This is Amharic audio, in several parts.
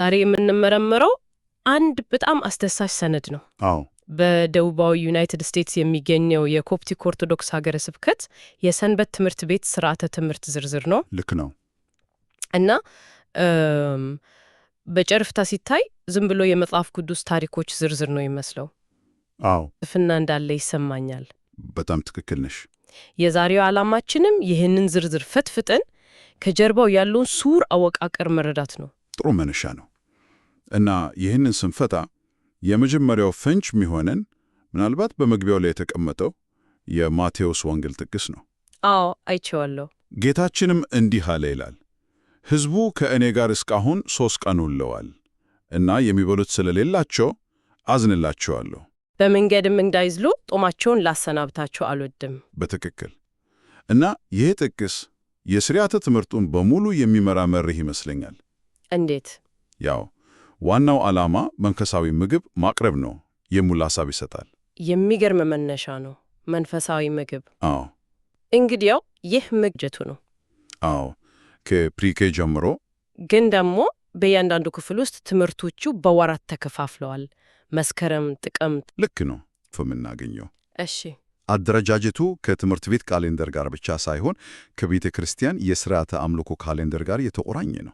ዛሬ የምንመረምረው አንድ በጣም አስደሳች ሰነድ ነው። አዎ በደቡባዊ ዩናይትድ ስቴትስ የሚገኘው የኮፕቲክ ኦርቶዶክስ ሀገረ ስብከት የሰንበት ትምህርት ቤት ስርዓተ ትምህርት ዝርዝር ነው። ልክ ነው። እና በጨርፍታ ሲታይ ዝም ብሎ የመጽሐፍ ቅዱስ ታሪኮች ዝርዝር ነው ይመስለው። አዎ ፍና እንዳለ ይሰማኛል። በጣም ትክክል ነሽ። የዛሬው ዓላማችንም ይህንን ዝርዝር ፈትፍጠን ከጀርባው ያለውን ሱር አወቃቀር መረዳት ነው። ጥሩ መነሻ ነው። እና ይህንን ስንፈታ የመጀመሪያው ፍንጭ የሚሆነን ምናልባት በመግቢያው ላይ የተቀመጠው የማቴዎስ ወንጌል ጥቅስ ነው። አዎ አይቼዋለሁ። ጌታችንም እንዲህ አለ ይላል፣ ሕዝቡ ከእኔ ጋር እስካሁን 3 ቀን ውለዋል እና የሚበሉት ስለሌላቸው አዝንላቸዋለሁ። በመንገድም እንዳይዝሉ ጦማቸውን ላሰናብታቸው አልወድም። በትክክል። እና ይህ ጥቅስ የስርዓተ ትምህርቱን በሙሉ የሚመራ መርህ ይመስለኛል። እንዴት? ያው ዋናው ዓላማ መንፈሳዊ ምግብ ማቅረብ ነው የሚል ሐሳብ ይሰጣል። የሚገርም መነሻ ነው። መንፈሳዊ ምግብ። አዎ እንግዲያው ይህ ምግጀቱ ነው። አዎ ከፕሪኬ ጀምሮ። ግን ደግሞ በእያንዳንዱ ክፍል ውስጥ ትምህርቶቹ በወራት ተከፋፍለዋል። መስከረም፣ ጥቅምት። ልክ ነው የምናገኘው። እሺ አደረጃጀቱ ከትምህርት ቤት ካሌንደር ጋር ብቻ ሳይሆን ከቤተ ክርስቲያን የሥርዓተ አምልኮ ካሌንደር ጋር የተቆራኘ ነው።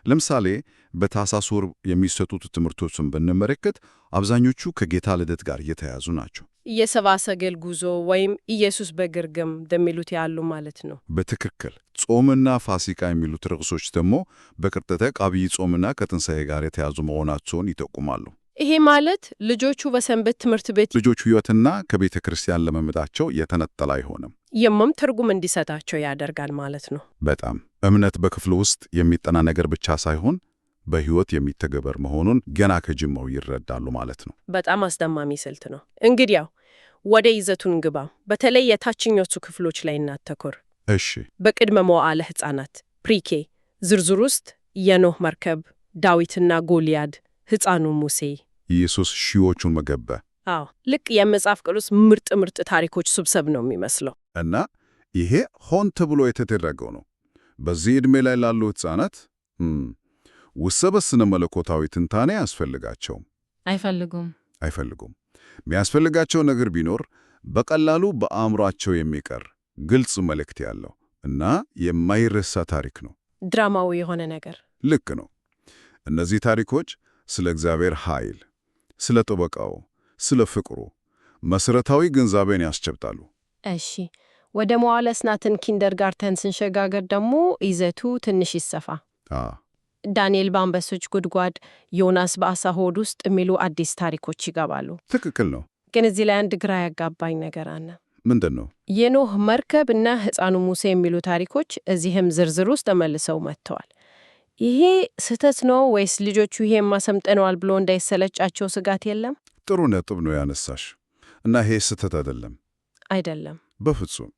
ለምሳሌ በታኅሳስ ወር የሚሰጡት ትምህርቶችን ብንመለከት አብዛኞቹ ከጌታ ልደት ጋር የተያያዙ ናቸው። የሰብአ ሰገል ጉዞ ወይም ኢየሱስ በግርግም እንደሚሉት ያሉ ማለት ነው። በትክክል። ጾምና ፋሲካ የሚሉት ርዕሶች ደግሞ በቀጥታ ከዐቢይ ጾምና ከትንሣኤ ጋር የተያዙ መሆናቸውን ይጠቁማሉ። ይሄ ማለት ልጆቹ በሰንበት ትምህርት ቤት ልጆቹ ሕይወትና ከቤተ ክርስቲያን ልምምዳቸው የተነጠለ አይሆንም። የመም ትርጉም እንዲሰጣቸው ያደርጋል ማለት ነው። በጣም እምነት በክፍሉ ውስጥ የሚጠና ነገር ብቻ ሳይሆን በሕይወት የሚተገበር መሆኑን ገና ከጅማው ይረዳሉ ማለት ነው። በጣም አስደማሚ ስልት ነው። እንግዲያው ወደ ይዘቱን ግባ። በተለይ የታችኞቹ ክፍሎች ላይ እናተኮር። እሺ። በቅድመ መዋዕለ ሕፃናት ፕሪኬ ዝርዝር ውስጥ የኖህ መርከብ፣ ዳዊትና ጎልያድ፣ ሕፃኑ ሙሴ፣ ኢየሱስ ሺዎቹን መገበ። አዎ ልክ የመጽሐፍ ቅዱስ ምርጥ ታሪኮች ስብስብ ነው የሚመስለው። እና ይሄ ሆን ተብሎ የተደረገው ነው። በዚህ ዕድሜ ላይ ላሉ ሕፃናት ውስብስብ ስነ መለኮታዊ ትንታኔ አያስፈልጋቸውም። አይፈልጉም። የሚያስፈልጋቸው ነገር ቢኖር በቀላሉ በአእምሯቸው የሚቀር ግልጽ መልእክት ያለው እና የማይረሳ ታሪክ ነው። ድራማዊ የሆነ ነገር። ልክ ነው። እነዚህ ታሪኮች ስለ እግዚአብሔር ኃይል፣ ስለ ጥበቃው፣ ስለ ፍቅሩ መሠረታዊ ግንዛቤን ያስጨብጣሉ። እሺ፣ ወደ መዋዕለ ሕፃናትን ኪንደርጋርተን ስንሸጋገር ደግሞ ይዘቱ ትንሽ ይሰፋ። ዳንኤል በአንበሶች ጉድጓድ፣ ዮናስ በዓሣ ሆድ ውስጥ የሚሉ አዲስ ታሪኮች ይገባሉ። ትክክል ነው። ግን እዚህ ላይ አንድ ግራ ያጋባኝ ነገር አለ። ምንድን ነው? የኖህ መርከብ እና ሕፃኑ ሙሴ የሚሉ ታሪኮች እዚህም ዝርዝር ውስጥ ተመልሰው መጥተዋል። ይሄ ስህተት ነው ወይስ ልጆቹ ይሄን ማሰምጠነዋል ብሎ እንዳይሰለጫቸው ስጋት የለም? ጥሩ ነጥብ ነው ያነሳሽ። እና ይሄ ስህተት አይደለም። በፍጹም።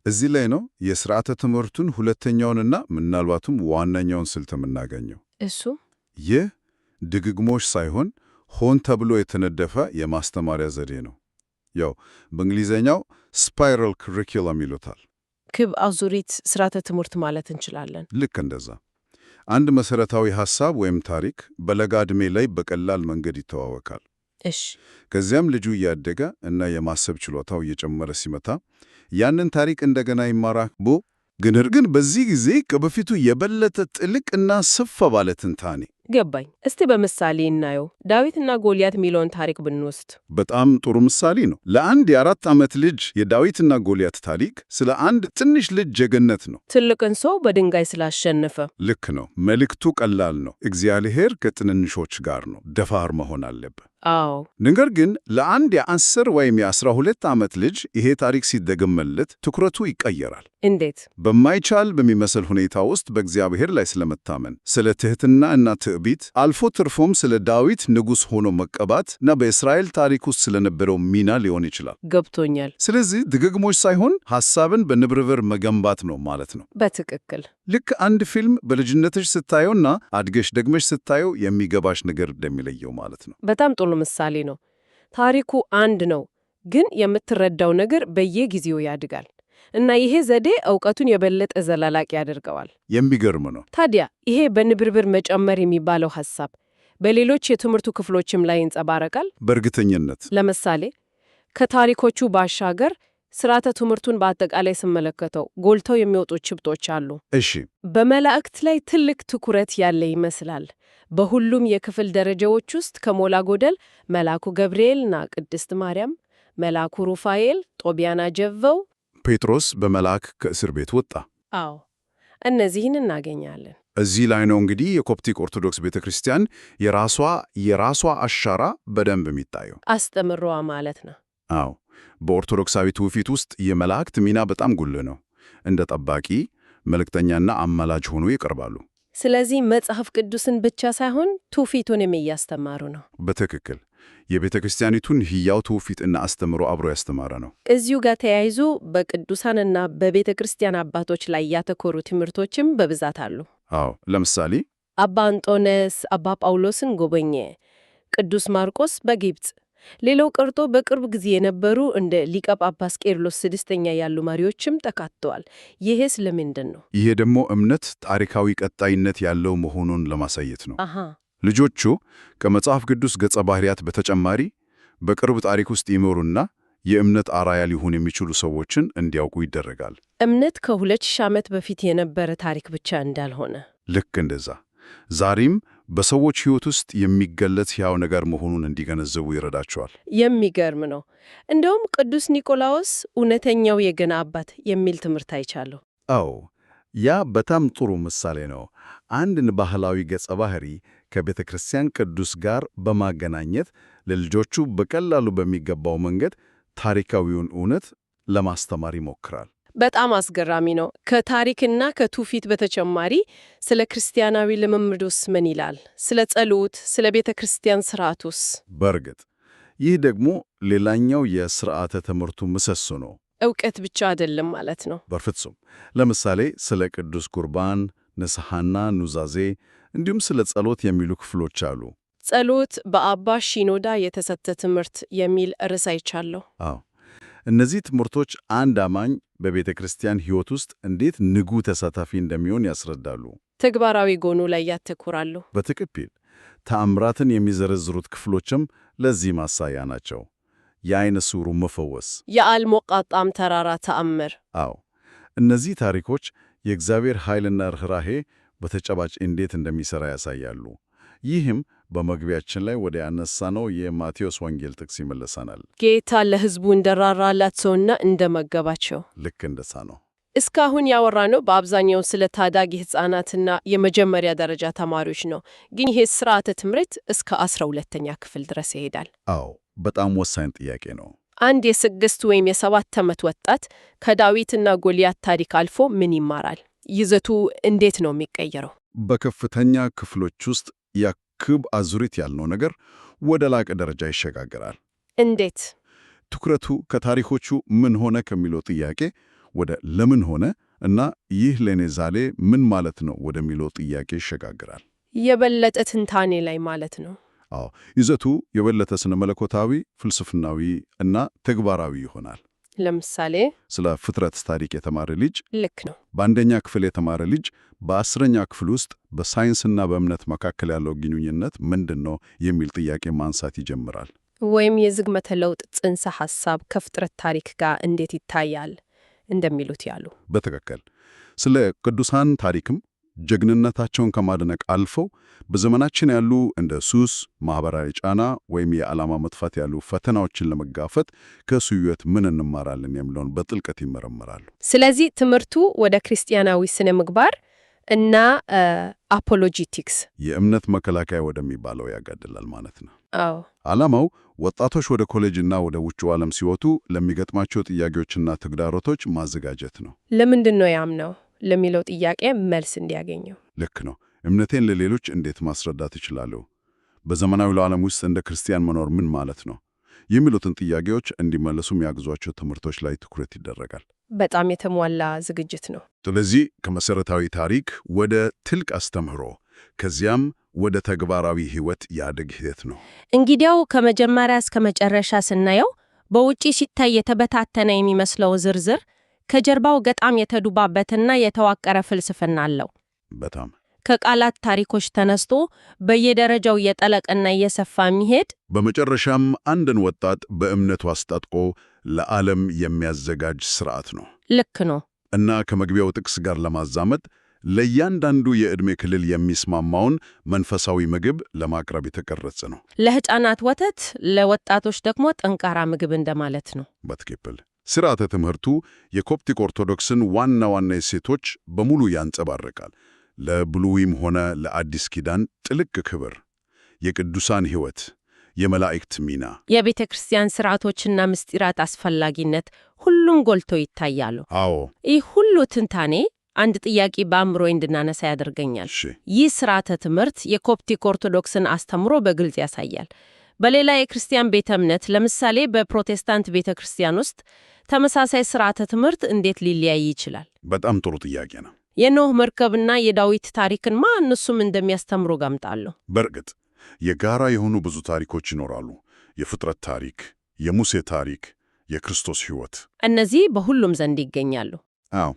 እዚህ ላይ ነው የሥርዓተ ትምህርቱን ሁለተኛውንና ምናልባትም ዋነኛውን ስልት የምናገኘው። እሱ ይህ ድግግሞሽ ሳይሆን ሆን ተብሎ የተነደፈ የማስተማሪያ ዘዴ ነው። ያው በእንግሊዝኛው ስፓይራል ኩሪኩለም ይሉታል። ክብ አዙሪት ሥርዓተ ትምህርት ማለት እንችላለን። ልክ እንደዛ። አንድ መሠረታዊ ሐሳብ ወይም ታሪክ በለጋ ዕድሜ ላይ በቀላል መንገድ ይተዋወቃል። እሺ። ከዚያም ልጁ እያደገ እና የማሰብ ችሎታው እየጨመረ ሲመጣ ያንን ታሪክ እንደገና ይማራል። ግን በዚህ ጊዜ ከበፊቱ የበለጠ ጥልቅና ሰፋ ባለ ትንታኔ። ገባኝ። እስቲ በምሳሌ እናየው። ዳዊትና ጎልያድ የሚለውን ታሪክ ብንወስድ በጣም ጥሩ ምሳሌ ነው። ለአንድ የ4 ዓመት ልጅ የዳዊትና ጎልያድ ታሪክ ስለ አንድ ትንሽ ልጅ ጀግንነት ነው። ትልቅን ሰው በድንጋይ ስላሸነፈ። ልክ ነው። መልእክቱ ቀላል ነው። እግዚአብሔር ከትንንሾች ጋር ነው። ደፋር መሆን አለብህ። አዎ። ነገር ግን ለአንድ የ10 ወይም የ12 ዓመት ልጅ ይሄ ታሪክ ሲደገመለት ትኩረቱ ይቀየራል። እንዴት? በማይቻል በሚመስል ሁኔታ ውስጥ በእግዚአብሔር ላይ ስለመታመን፣ ስለ ትሕትና እና ትዕቢት፣ አልፎ ትርፎም ስለ ዳዊት ንጉሥ ሆኖ መቀባት እና በእስራኤል ታሪክ ውስጥ ስለነበረው ሚና ሊሆን ይችላል። ገብቶኛል። ስለዚህ ድግግሞች ሳይሆን ሐሳብን በንብርብር መገንባት ነው ማለት ነው። በትክክል። ልክ አንድ ፊልም በልጅነትሽ ስታየውና አድገሽ ደግመሽ ስታየው የሚገባሽ ነገር እንደሚለየው ማለት ነው። በጣም ጥሩ ምሳሌ ነው። ታሪኩ አንድ ነው፣ ግን የምትረዳው ነገር በየጊዜው ያድጋል። እና ይሄ ዘዴ እውቀቱን የበለጠ ዘላላቂ ያደርገዋል። የሚገርም ነው። ታዲያ ይሄ በንብርብር መጨመር የሚባለው ሐሳብ በሌሎች የትምህርቱ ክፍሎችም ላይ ይንጸባረቃል? በእርግጠኝነት። ለምሳሌ ከታሪኮቹ ባሻገር ስርዓተ ትምህርቱን በአጠቃላይ ስመለከተው ጎልተው የሚወጡ ጭብጦች አሉ። እሺ። በመላእክት ላይ ትልቅ ትኩረት ያለ ይመስላል። በሁሉም የክፍል ደረጃዎች ውስጥ ከሞላ ጎደል መልአኩ ገብርኤልና ቅድስት ማርያም፣ መልአኩ ሩፋኤል፣ ጦቢያና ጀቨው፣ ጴጥሮስ በመልአክ ከእስር ቤት ወጣ። አዎ እነዚህን እናገኛለን። እዚህ ላይ ነው እንግዲህ የኮፕቲክ ኦርቶዶክስ ቤተ ክርስቲያን የራሷ አሻራ በደንብ የሚታየው። አስተምሮዋ ማለት ነው። አዎ በኦርቶዶክሳዊ ትውፊት ውስጥ የመላእክት ሚና በጣም ጉልህ ነው። እንደ ጠባቂ፣ መልእክተኛና አማላጅ ሆኖ ይቀርባሉ። ስለዚህ መጽሐፍ ቅዱስን ብቻ ሳይሆን ትውፊቱንም እያስተማሩ ነው። በትክክል የቤተ ክርስቲያኒቱን ሕያው ትውፊትና አስተምሮ አብሮ ያስተማረ ነው። እዚሁ ጋር ተያይዞ በቅዱሳንና በቤተ ክርስቲያን አባቶች ላይ ያተኮሩ ትምህርቶችም በብዛት አሉ። አዎ ለምሳሌ አባ አንጦነስ አባ ጳውሎስን ጎበኘ፣ ቅዱስ ማርቆስ በግብፅ፣ ሌላው ቀርቶ በቅርብ ጊዜ የነበሩ እንደ ሊቀ ጳጳስ ቄርሎስ ስድስተኛ ያሉ መሪዎችም ተካተዋል። ይሄስ ለምንድን ነው? ይሄ ደግሞ እምነት ታሪካዊ ቀጣይነት ያለው መሆኑን ለማሳየት ነው። ልጆቹ ከመጽሐፍ ቅዱስ ገጸ ባህሪያት በተጨማሪ በቅርብ ታሪክ ውስጥ ይኖሩና የእምነት አርአያ ሊሆኑ የሚችሉ ሰዎችን እንዲያውቁ ይደረጋል። እምነት ከ2000 ዓመት በፊት የነበረ ታሪክ ብቻ እንዳልሆነ፣ ልክ እንደዛ ዛሬም በሰዎች ሕይወት ውስጥ የሚገለጽ ሕያው ነገር መሆኑን እንዲገነዘቡ ይረዳቸዋል። የሚገርም ነው። እንደውም ቅዱስ ኒቆላዎስ እውነተኛው የገና አባት የሚል ትምህርት አይቻለሁ። አዎ ያ በጣም ጥሩ ምሳሌ ነው። አንድን ባህላዊ ገጸ ባህሪ ከቤተ ክርስቲያን ቅዱስ ጋር በማገናኘት ለልጆቹ በቀላሉ በሚገባው መንገድ ታሪካዊውን እውነት ለማስተማር ይሞክራል። በጣም አስገራሚ ነው። ከታሪክና ከትውፊት በተጨማሪ ስለ ክርስቲያናዊ ልምምዱስ ምን ይላል? ስለ ጸሎት፣ ስለ ቤተ ክርስቲያን ስርዓቱስ? በእርግጥ ይህ ደግሞ ሌላኛው የስርዓተ ትምህርቱ ምሰሶ ነው። እውቀት ብቻ አይደለም ማለት ነው። በፍጹም። ለምሳሌ ስለ ቅዱስ ቁርባን፣ ንስሐና ኑዛዜ እንዲሁም ስለ ጸሎት የሚሉ ክፍሎች አሉ። ጸሎት በአባ ሺኖዳ የተሰጠ ትምህርት የሚል ርዕስ አይቻለሁ። አዎ እነዚህ ትምህርቶች አንድ አማኝ በቤተ ክርስቲያን ሕይወት ውስጥ እንዴት ንቁ ተሳታፊ እንደሚሆን ያስረዳሉ። ተግባራዊ ጎኑ ላይ ያተኩራሉ። በትክክል ተአምራትን የሚዘረዝሩት ክፍሎችም ለዚህ ማሳያ ናቸው። የዓይነ ስውሩ መፈወስ፣ የአልሞቃጣም ተራራ ተአምር። አዎ እነዚህ ታሪኮች የእግዚአብሔር ኃይልና ርኅራኄ በተጨባጭ እንዴት እንደሚሠራ ያሳያሉ። ይህም በመግቢያችን ላይ ወደ ያነሳነው የማቴዎስ ወንጌል ጥቅስ ይመለሰናል። ጌታ ለሕዝቡ እንደራራላቸውና እንደመገባቸው። ልክ እንደዛ ነው። እስካሁን ያወራነው በአብዛኛው ስለ ታዳጊ ሕፃናትና የመጀመሪያ ደረጃ ተማሪዎች ነው። ግን ይሄ ስርዓተ ትምህርት እስከ 12ኛ ክፍል ድረስ ይሄዳል። አዎ በጣም ወሳኝ ጥያቄ ነው። አንድ የ6 ወይም የ7 ዓመት ወጣት ከዳዊትና ጎልያት ታሪክ አልፎ ምን ይማራል? ይዘቱ እንዴት ነው የሚቀየረው? በከፍተኛ ክፍሎች ውስጥ የክብ አዙሪት ያልነው ነገር ወደ ላቀ ደረጃ ይሸጋገራል። እንዴት? ትኩረቱ ከታሪኮቹ ምን ሆነ ከሚለው ጥያቄ ወደ ለምን ሆነ እና ይህ ለኔ ዛሬ ምን ማለት ነው ወደሚለው ጥያቄ ይሸጋግራል። የበለጠ ትንታኔ ላይ ማለት ነው። አዎ ይዘቱ የበለጠ ስነ መለኮታዊ፣ ፍልስፍናዊ እና ተግባራዊ ይሆናል። ለምሳሌ ስለ ፍጥረት ታሪክ የተማረ ልጅ ልክ ነው። በአንደኛ ክፍል የተማረ ልጅ በ10ኛ ክፍል ውስጥ በሳይንስና በእምነት መካከል ያለው ግንኙነት ምንድን ነው የሚል ጥያቄ ማንሳት ይጀምራል። ወይም የዝግመተ ለውጥ ጽንሰ ሐሳብ ከፍጥረት ታሪክ ጋር እንዴት ይታያል እንደሚሉት ያሉ። በትክክል ስለ ቅዱሳን ታሪክም ጀግንነታቸውን ከማድነቅ አልፈው በዘመናችን ያሉ እንደ ሱስ፣ ማህበራዊ ጫና ወይም የዓላማ መጥፋት ያሉ ፈተናዎችን ለመጋፈጥ ከሱ ሕይወት ምን እንማራለን የሚለውን በጥልቀት ይመረምራሉ። ስለዚህ ትምህርቱ ወደ ክርስቲያናዊ ስነ ምግባር እና አፖሎጂቲክስ የእምነት መከላከያ ወደሚባለው ያጋድላል ማለት ነው። አዎ ዓላማው ወጣቶች ወደ ኮሌጅና ወደ ውጭው ዓለም ሲወጡ ለሚገጥማቸው ጥያቄዎችና ተግዳሮቶች ማዘጋጀት ነው። ለምንድን ነው ያምነው ለሚለው ጥያቄ መልስ እንዲያገኘው። ልክ ነው። እምነቴን ለሌሎች እንዴት ማስረዳት እችላለሁ? በዘመናዊ ዓለም ውስጥ እንደ ክርስቲያን መኖር ምን ማለት ነው? የሚሉትን ጥያቄዎች እንዲመለሱ የሚያግዟቸው ትምህርቶች ላይ ትኩረት ይደረጋል። በጣም የተሟላ ዝግጅት ነው። ስለዚህ ከመሠረታዊ ታሪክ ወደ ጥልቅ አስተምህሮ ከዚያም ወደ ተግባራዊ ሕይወት ያደግ ሂደት ነው። እንግዲያው ከመጀመሪያ እስከ መጨረሻ ስናየው በውጪ ሲታይ የተበታተነ የሚመስለው ዝርዝር ከጀርባው በጣም የተዱባበትና የተዋቀረ ፍልስፍና አለው። በጣም ከቃላት ታሪኮች ተነስቶ በየደረጃው እየጠለቀና እየሰፋ የሚሄድ በመጨረሻም አንድን ወጣት በእምነቱ አስታጥቆ ለዓለም የሚያዘጋጅ ሥርዓት ነው። ልክ ነው። እና ከመግቢያው ጥቅስ ጋር ለማዛመድ ለእያንዳንዱ የዕድሜ ክልል የሚስማማውን መንፈሳዊ ምግብ ለማቅረብ የተቀረጸ ነው። ለሕፃናት ወተት፣ ለወጣቶች ደግሞ ጠንካራ ምግብ እንደማለት ነው። በትክክል ሥርዓተ ትምህርቱ የኮፕቲክ ኦርቶዶክስን ዋና ዋና እሴቶች በሙሉ ያንጸባርቃል። ለብሉይም ሆነ ለአዲስ ኪዳን ጥልቅ ክብር፣ የቅዱሳን ሕይወት፣ የመላእክት ሚና፣ የቤተ ክርስቲያን ሥርዓቶችና ምስጢራት አስፈላጊነት ሁሉም ጎልተው ይታያሉ። አዎ። ይህ ሁሉ ትንታኔ አንድ ጥያቄ በአእምሮ እንድናነሳ ያደርገኛል። ይህ ሥርዓተ ትምህርት የኮፕቲክ ኦርቶዶክስን አስተምሮ በግልጽ ያሳያል። በሌላ የክርስቲያን ቤተ እምነት ለምሳሌ በፕሮቴስታንት ቤተ ክርስቲያን ውስጥ ተመሳሳይ ሥርዓተ ትምህርት እንዴት ሊለያይ ይችላል? በጣም ጥሩ ጥያቄ ነው። የኖህ መርከብና የዳዊት ታሪክን እነሱም እንደሚያስተምሩ ገምታለሁ። በእርግጥ የጋራ የሆኑ ብዙ ታሪኮች ይኖራሉ። የፍጥረት ታሪክ፣ የሙሴ ታሪክ፣ የክርስቶስ ሕይወት፣ እነዚህ በሁሉም ዘንድ ይገኛሉ። አዎ።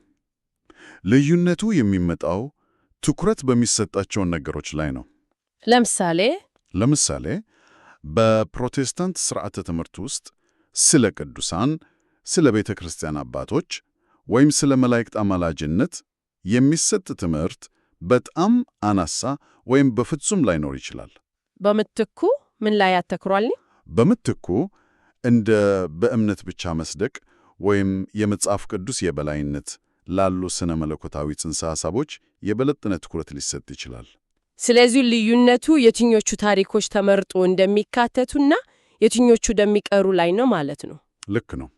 ልዩነቱ የሚመጣው ትኩረት በሚሰጣቸውን ነገሮች ላይ ነው። ለምሳሌ በፕሮቴስታንት ሥርዓተ ትምህርት ውስጥ ስለ ቅዱሳን፣ ስለ ቤተ ክርስቲያን አባቶች ወይም ስለ መላእክት አማላጅነት የሚሰጥ ትምህርት በጣም አናሳ ወይም በፍጹም ላይኖር ይችላል። በምትኩ ምን ላይ ያተኩራል? በምትኩ እንደ በእምነት ብቻ መስደቅ ወይም የመጽሐፍ ቅዱስ የበላይነት ላሉ ስነ መለኮታዊ ጽንሰ ሐሳቦች የበለጠነ ትኩረት ሊሰጥ ይችላል። ስለዚህ ልዩነቱ የትኞቹ ታሪኮች ተመርጦ እንደሚካተቱና የትኞቹ እንደሚቀሩ ላይ ነው ማለት ነው። ልክ ነው።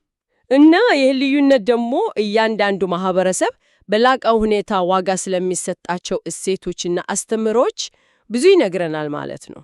እና ይህ ልዩነት ደግሞ እያንዳንዱ ማህበረሰብ በላቀው ሁኔታ ዋጋ ስለሚሰጣቸው እሴቶችና አስተምሮች ብዙ ይነግረናል ማለት ነው።